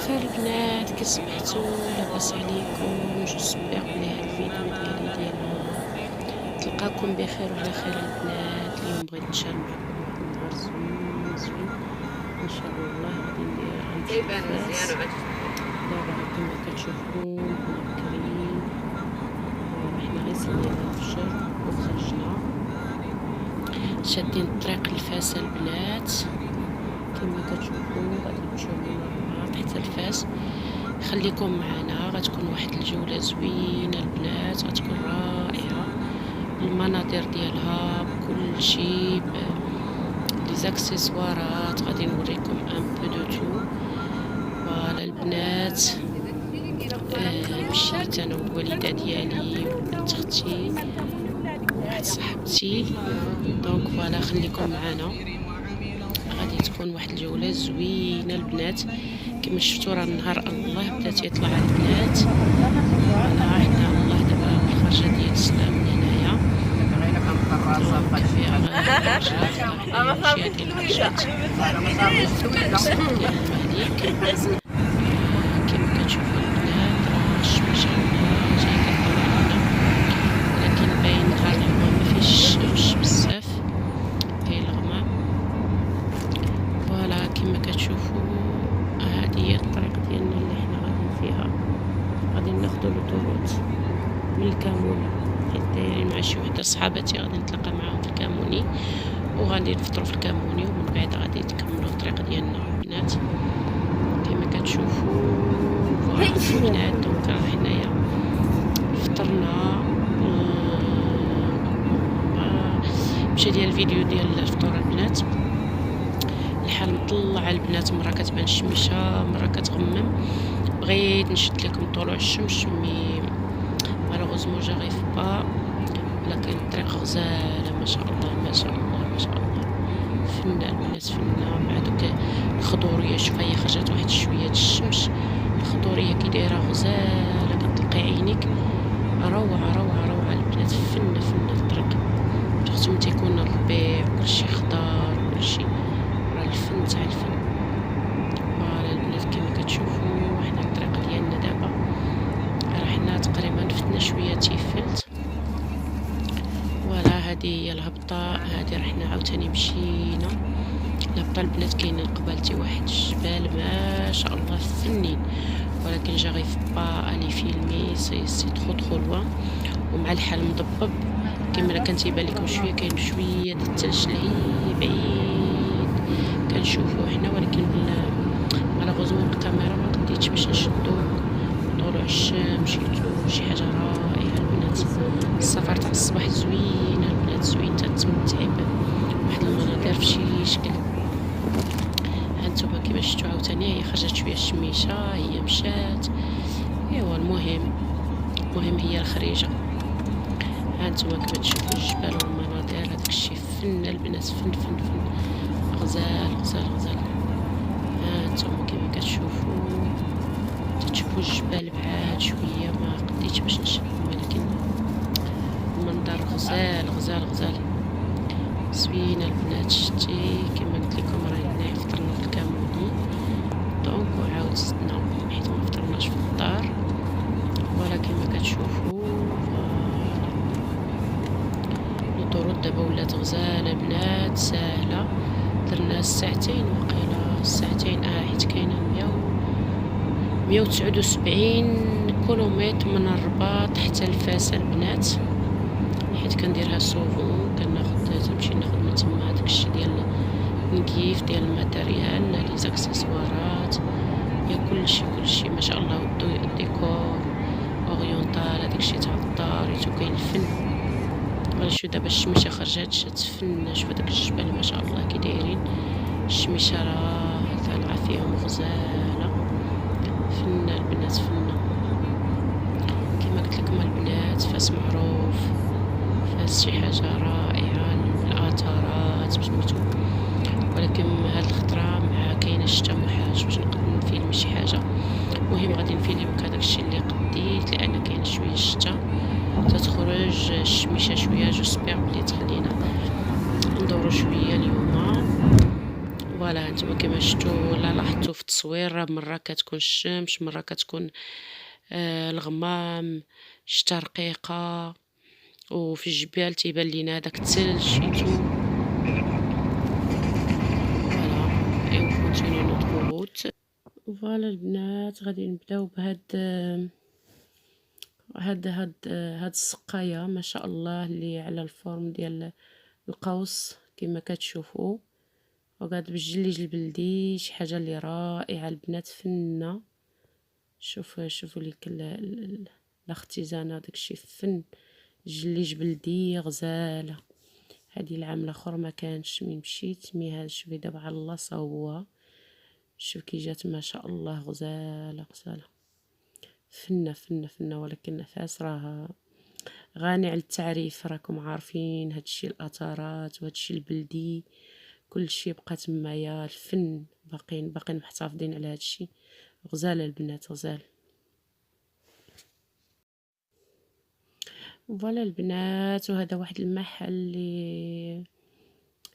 فالبنات كي صبحتوا لاباس عليكم؟ جوسبيغ بلي هاد الفيديو ديال تلقاكم بخير وعلى خير البنات. اليوم بغيت نشارك معكم واحد النهار زوين ان شاء الله. غادي غنمشي للفاس دابا كما كتشوفون حنا بكريين، حنا غير صلينا الفجر وخرجنا شادين الطريق لفاس البنات. كما كتشوفوا غادي نمشيو من الرباط حتى الفاس. خليكم معنا، غتكون واحد الجوله زوينه البنات، غتكون رائعه. المناظر ديالها بكل شيء، لي زاكسيسوارات غادي نوريكم ان بو دو تو. فوالا البنات، مشيت انا والوالده ديالي وبنت اختي وواحد صاحبتي. دونك فوالا خليكم معنا، غادي تكون واحد الجوله زوينه البنات. كما شفتوا راه النهار الله بدا تيطلع البنات. فوالا حنا الله دابا بالخرجه ديال السلام من هنايا فيها ديال الحاجات ديال المهليك. كما كتشوفوا البنات راه الشمس جاي كطلع لنا، ولكن باين نهار اليوم ما فيهش الشمس بزاف، كاين الغمام. فوالا كما كتشوفوا هذه هي الطريق ديالنا اللي حنا غاديين فيها. غادي ناخذوا لوطوروت من الكاموني، حيت دايرين مع شي وحده صحاباتي غادي نتلاقى معاهم في الكاموني وغادي نفطروا في الكاموني، ومن بعد غادي نكملوا الطريق ديالنا البنات. كما كتشوفوا فوالا البنات. دونك راه حنايا فطرنا. مشى ديال الفيديو ديال الفطور البنات. الحال مطلع البنات، مرة كتبان الشميشه مرة كتغمم. بغيت نشد لكم طلوع الشمس مي مالوغوزمون جاريف با، ولكن الطريق غزاله ما شاء الله ما شاء الله ما شاء الله. فنه البنات فنه، مع دوك الخضوريه. شوف هي خرجت واحد شويه الشمس، الخضوريه كي دايره غزاله كتلقي عينيك. روعه روعه روعه البنات، فنه فنه الطريق. شفتوا تيكون الربيع كلشي خضار كلشي، راه الفن تاع الفن. فوالا البنات كما كتشوفوا حنا الطريق ديالنا دابا راه حنا تقريبا فتنا شويه تيفلت. فوالا هذه هي الهبطه، هذه راه حنا عاوتاني مشينا الهبطه البنات. كاينين قبالتي واحد الجبال ما شاء الله فنين، ولكن جاريف با اني فيلمي سي ترو لوان، ومع الحال مضبب. كما كان تيبان لكم شويه كاين شويه د الثلج لهي بعيد كنشوفوا حنا، ولكن مالوغوزمون الكاميرا ما قديتش باش نشدو طلوع الشمس. شفتو شي حاجه رائعه البنات. السفر تاع الصباح زوين البنات، زوين تتمتعي بواحد المناظر في شي شكل. هانتوما كيما شفتوا عاوتاني هي خرجت شويه الشميشه، هي مشات. ايوا المهم هي الخريجه. هانتوما كما تشوفوا الجبال والمناظر، هذاك الشيء فن البنات، فن فن فن، غزال غزال غزال. هانتوما كما كتشوفوا الجبال بعاد شويه، ما قديتش باش نشدهم، ولكن المنظر غزال غزال غزال زوينه البنات. شتي كما قلت لكم راه هنايا فطرنا في الكاموني، دونك وعاود زدنا حيت ما فطرناش في الدار. فوالا كما كتشوفوا الطرق دابا ولات غزاله البنات ساهله. درنا ساعتين وقيله ساعتين، حيت كاينه 179 كيلومتر من الرباط حتى الفاس البنات. حيت كنديرها سوفون، تمشي ناخذ من تما هذاك الشيء ديال النكيف ديال الماتيريال، لي زاكسيسوارات، يا كلشي ما شاء الله. الديكور اورينتال، هذاك الشيء تاع الدار كاين الفن. شو دابا الشميشه خرجت شات فن. شوف هذاك الجبال ما شاء الله كي دايرين، الشميشه راه طالعه فيهم غزاله. فن البنات فن. كما قلت لكم البنات فاس معروف، فاس شي حاجه رائعه، الاثارات سميتو. ولكن هاد الخطره مع كاينه الشتا محاج باش نقدر نفيلم شي حاجه. المهم غادي نفيلمك هذاك الشيء اللي قديت، لان كاين شويه الشتا تتخرج الشميشه شويه. جوسبيغ بلي تخلينا ندورو شويه اليوم. فوالا هانتوما كما شفتوا ولا لاحظتوا في التصوير، راه مرة كتكون الشمس، مرة كتكون الغمام، شتا رقيقة، وفي الجبال تيبان لينا هداك الثلج شيتو. فوالا اي اون كونتينيو نوتر روت. فوالا البنات غادي نبداو بهاد هاد السقايه ما شاء الله اللي على الفورم ديال القوس كما كتشوفوا، وقاد بالجليج البلدي، شي حاجه اللي رائعه البنات، فنه. شوفوا ليك الاختزانه داكشي فن، جليج بلدي غزاله. هذه العام الاخر ما كانش مين مشيت، مي هذا شوفي دابا على الله صوبوها، شوف كي جات ما شاء الله غزاله غزاله، فنه. ولكن نفاس راه غني على التعريف، راكم عارفين هادشي الاثارات وهادشي البلدي كلشي بقى تمايا، الفن باقين محتفظين على هادشي. غزاله البنات غزال. فوالا البنات، وهذا واحد المحل اللي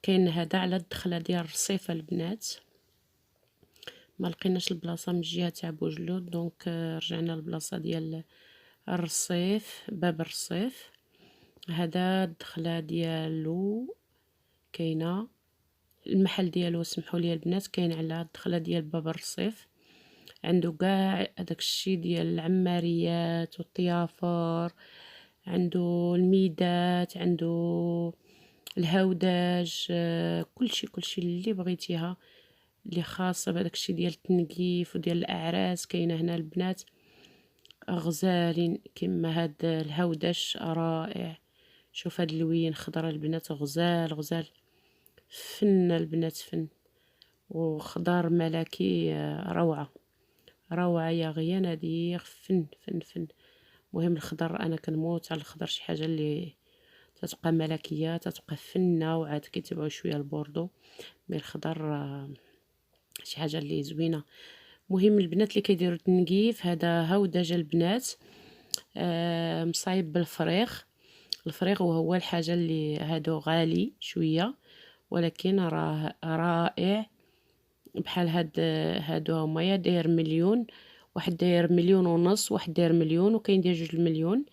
كاين هذا على الدخله ديال الرصيفه البنات، ما لقيناش البلاصه من الجهه تاع بوجلود، دونك رجعنا للبلاصه ديال الرصيف، باب الرصيف. هذا الدخله ديالو كاينه، المحل ديالو سمحوا لي البنات كاين على الدخله ديال باب الرصيف، عنده كاع هذاك الشيء ديال العماريات والطيافر، عنده الميدات، عنده الهوداج، كلشي اللي بغيتيها اللي خاصه بهذاك الشيء ديال التنقيف وديال الاعراس كاينه هنا البنات، غزالين. كما هاد الهوداج رائع، شوف هاد اللوين خضره البنات، غزال فن البنات، فن وخضار ملكي، روعه يا غيان، هادي فن. مهم الخضر، انا كنموت على الخضر، شي حاجه اللي تتبقى ملكيه، تتبقى فنه، وعاد كيتبعوا شويه البوردو، مي الخضر شي حاجه اللي زوينه. مهم البنات اللي كيديروا التنقيف، هذا هودج البنات مصايب الفريغ وهو الحاجه اللي هادو غالي شويه، ولكن راه رائع. بحال هادو هما يا داير مليون، واحد داير مليون ونص، واحد داير مليون، وكاين داير 2 المليون.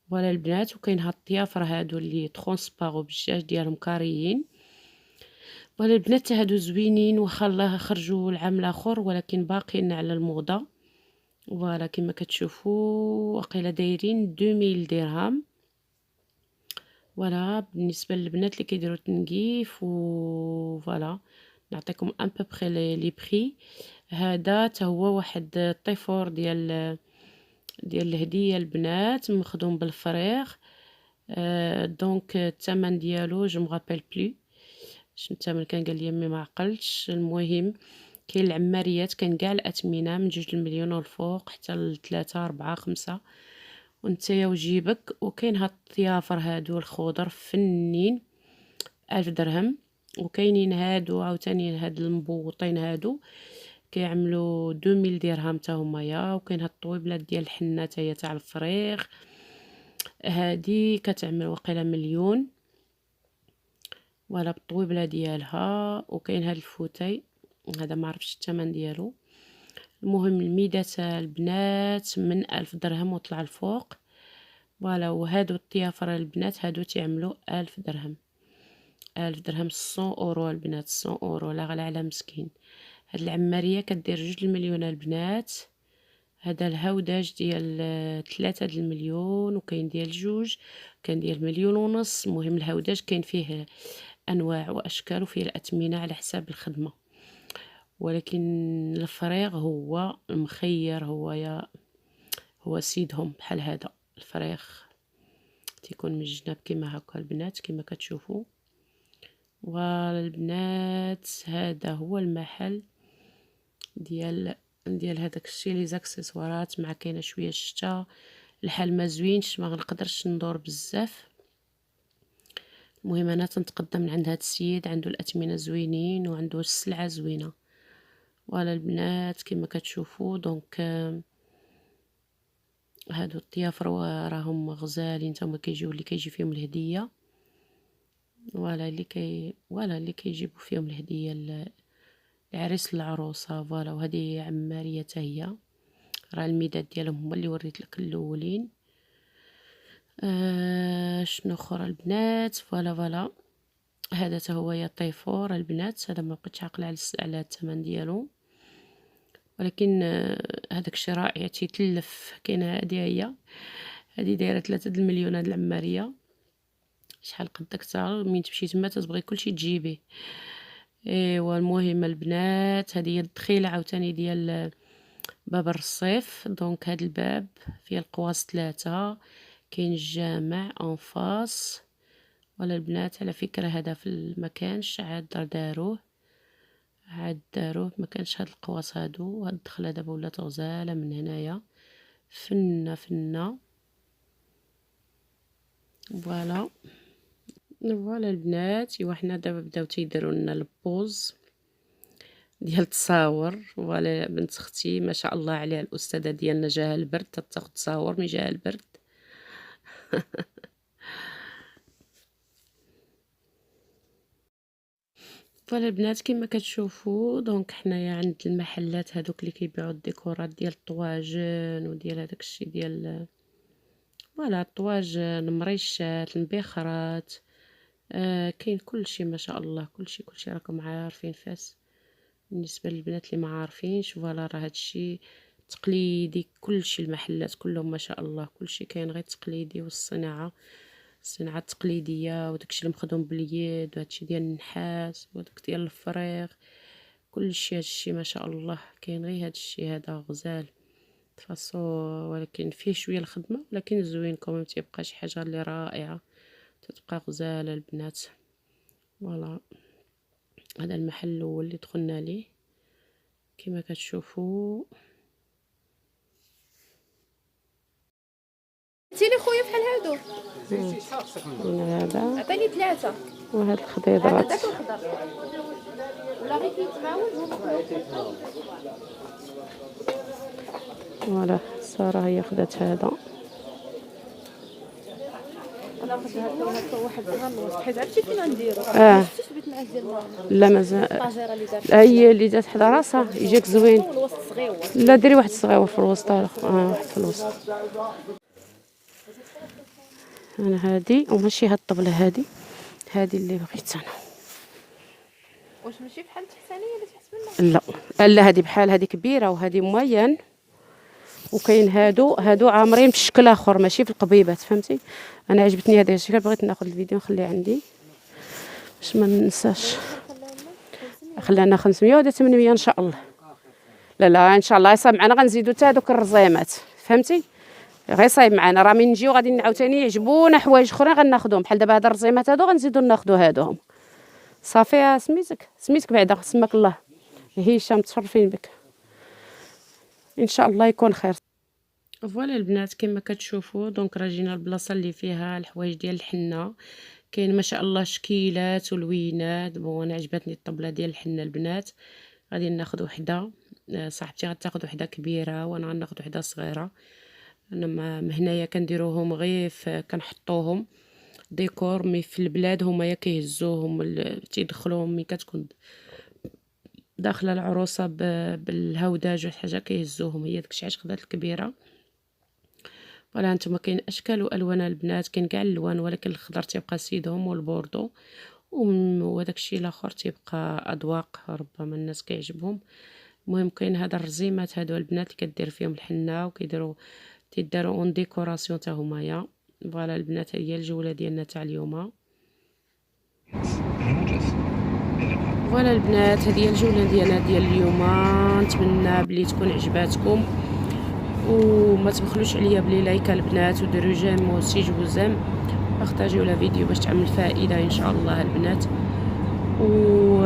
فوالا البنات، وكاين هاد الطيافر هادو اللي ترونسبارو بالجاج ديالهم كاريين. فوالا البنات هادو زوينين، واخا الله خرجوا العام الاخر ولكن باقيين على الموضه. فوالا كما كتشوفوا واقيلا دايرين 2000 درهم. فوالا بالنسبه للبنات اللي كيديروا التنقيف، فوالا نعطيكم ان بوبري لي بري. هذا تا هو واحد الطيفور ديال الهديه البنات، مخدوم بالفريغ. دونك الثمن ديالو جو مغابيل بلو شنو الثمن، كان قال لي مي ما عقلتش. المهم كاين العماريات، كاين كاع الاثمنه من 2 المليون والفوق حتى ل3 4 5، وانتيا وجيبك. وكاين هاد الطيافر هادو الخضر فنين 1000 درهم. وكاينين هادو عاوتاني هاد المبوطين هادو كيعملوا 2000 درهم تا همايا. وكاين هاد الطويبلات ديال الحنه تاهي تاع الفريغ، هادي كتعمل وقيله مليون، ولا بالطويبله ديالها. وكاين هاد الفوتاي هذا ما عرفتش الثمن ديالو. المهم الميدات البنات من 1000 درهم وطلع الفوق. فوالا وهادو الطيافر البنات هادو تعملوا 1000 درهم، 1000 درهم 100 اورو البنات، 100 اورو لا غلا على مسكين. هاد العماريه كدير 2 المليون البنات. هذا الهوداج ديال 3 المليون، وكاين ديال 2، كان ديال 1,5 مليون. المهم الهوداج كاين فيه انواع واشكال، وفيه الاثمنه على حساب الخدمه، ولكن الفريغ هو المخير، هو سيدهم. بحال هذا الفريغ تيكون من الجناب كما هكا البنات كما كتشوفوا. والبنات هذا هو المحل ديال هذاك الشيء لي زاكسيسوارات، مع كاينه شويه الشتا، الحال ما زوينش ما غنقدرش ندور بزاف. المهم انا تنتقدم من عند هذا السيد، عنده الاثمنه زوينين وعنده السلعه زوينه. ولا البنات كما كتشوفوا دونك هادو الطيافر راهم غزالين تما، كيجيو اللي كيجي فيهم الهديه، ولا اللي كيجيبوا فيهم الهديه العريس للعروسه. فوالا، وهذه عماريه حتى هي، راه المداد ديالهم هما اللي وريت لك الاولين. شنو اخرى البنات؟ فوالا هذا حتى هو يطيفور البنات. هذا ما بقيتش عاقله على الثمن ديالو، ولكن هذاك الشيء رائع تيتلف. كاينه هذه هي دايره 3 المليون. هاد العماريه شحال قد اكثر، من تمشي تما تتبغي كلشي تجيبيه. ايوا المهم البنات، هذه هي الدخيله عاوتاني ديال باب الرصيف. دونك هاد الباب فيه القواس 3. كاين الجامع اون فاس. ولا البنات على فكره هذا في المكانش عاد داروه ما كانش هاد القواس هادو. هاد الدخله دابا ولات غزاله من هنايا، فنه. فوالا البنات. ايوا حنا دابا بداو تيديروا لنا البوز ديال التصاور. فوالا بنت اختي ما شاء الله عليها، الاستاذه ديالنا جاها البرد تاخد تصاور مي جاها البرد. فوالا البنات كما كتشوفوا، دونك حنايا عند المحلات هذوك اللي كيبيعوا الديكورات ديال الطواجن وديال هذاك الشيء ديال فوالا الطواجن، مريشات، المبخرات. كاين كلشي ما شاء الله، كلشي راكم عارفين فاس. بالنسبه للبنات اللي ما عارفينش، فوالا راه هادشي تقليدي. كلشي المحلات كلهم ما شاء الله كلشي كاين غير تقليدي، والصناعه التقليديه، وداكشي اللي مخدوم باليد، وهادشي ديال النحاس، وداك ديال الفريغ. كلشي هادشي ما شاء الله كاين غير هادشي هذا غزال فاصو، ولكن فيه شويه الخدمه، ولكن زوين كوم. تيبقى شي حاجه اللي رائعه، تتبقى غزاله البنات. فوالا هذا المحل الاول اللي دخلنا ليه كما كتشوفوا. لي خويا بحال هادو. هذا عطيني 3. وهاد الخضيضرات داك الخضر ولا غير كيتماوج. فوالا ساره هي خدات هذا. انا خدت هذا واحد صغير الوسط، حيت عرفتي فين غنديرو. شفتي البيت معاه ديال لا مازال الطاجيره اللي دارت. هي اللي جات حدا راسها يجيك زوين. الوسط صغيور. لا ديري واحد صغيور في الوسط. واحد في الوسط. انا هادي وماشي هاد الطبله، هادي اللي بغيت انا. واش ماشي بحال التحسانيه اللي تحس منها؟ لا هادي بحال هادي كبيره وهادي موين، وكاين هادو عامرين بشكل اخر ماشي في القبيبات، فهمتي. انا عجبتني هذا الشكل، بغيت ناخذ الفيديو نخليه عندي باش ما ننساش. خلانا 500 ولا 800 ان شاء الله. لا ان شاء الله يصايب معنا، غنزيدو حتى هذوك الرزيمات، فهمتي. غير صايب معنا، راه من نجيو غادي عاوتاني يعجبونا حوايج اخرين غناخذهم، بحال دابا هاد الرزيمات هادو غنزيدو ناخذو هادوهم. صافي. سميتك بعدا سماك الله هشام، متشرفين بك ان شاء الله يكون خير. فوالا البنات كما كتشوفوا، دونك راه جينا البلاصه اللي فيها الحوايج ديال الحنه. كاين ما شاء الله شكيلات ولوينات. انا عجبتني الطبله ديال الحنه البنات. غادي ناخذ وحده، صاحبتي غتاخذ وحده كبيره وانا غناخذ وحده صغيره. انا ما هنايا كنديروهم غير كنحطوهم ديكور، مي في البلاد هما كيهزوهم تيدخلوهم ملي كتكون داخله العروسه بالهوداج ولا حاجه كيهزوهم. هي داكشي علاش خدات الكبيره. ولا نتوما كاين اشكال والوان البنات، كاين كاع الالوان، ولكن الخضر تيبقى سيدهم والبوردو، وداك الشيء الاخر تيبقى اذواق، ربما الناس كيعجبهم. المهم كاين هذا الرزيمات هادو البنات اللي كدير فيهم الحنه، وكيديروا تيداروا اون ديكوراسيون حتى همايا. فوالا البنات هي الجوله ديالنا تاع اليوم. فوالا البنات هذه الجوله ديالنا ديال اليوم. نتمنى بلي تكون عجباتكم، وما تبخلوش عليا بلي لايك البنات، وديروا جيم وسي جوزام، بارطاجيو لا فيديو باش تعمل فائده ان شاء الله البنات. و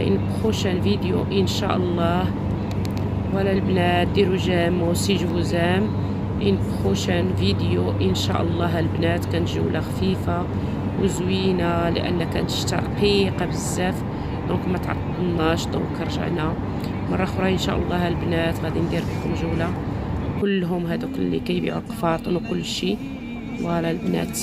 ان بروشين فيديو ان شاء الله. فوالا البنات ديروا جيم وسي جوزام. ان بروشين فيديو ان شاء الله البنات. كانت جوله خفيفه وزوينه لان كانت الشتا رقيقه بزاف، دونك ما تعطلناش. دونك رجعنا مره اخرى ان شاء الله البنات. غادي ندير لكم جوله كلهم هذوك اللي كيبيعوا القفاطن وكل شيء. فوالا البنات.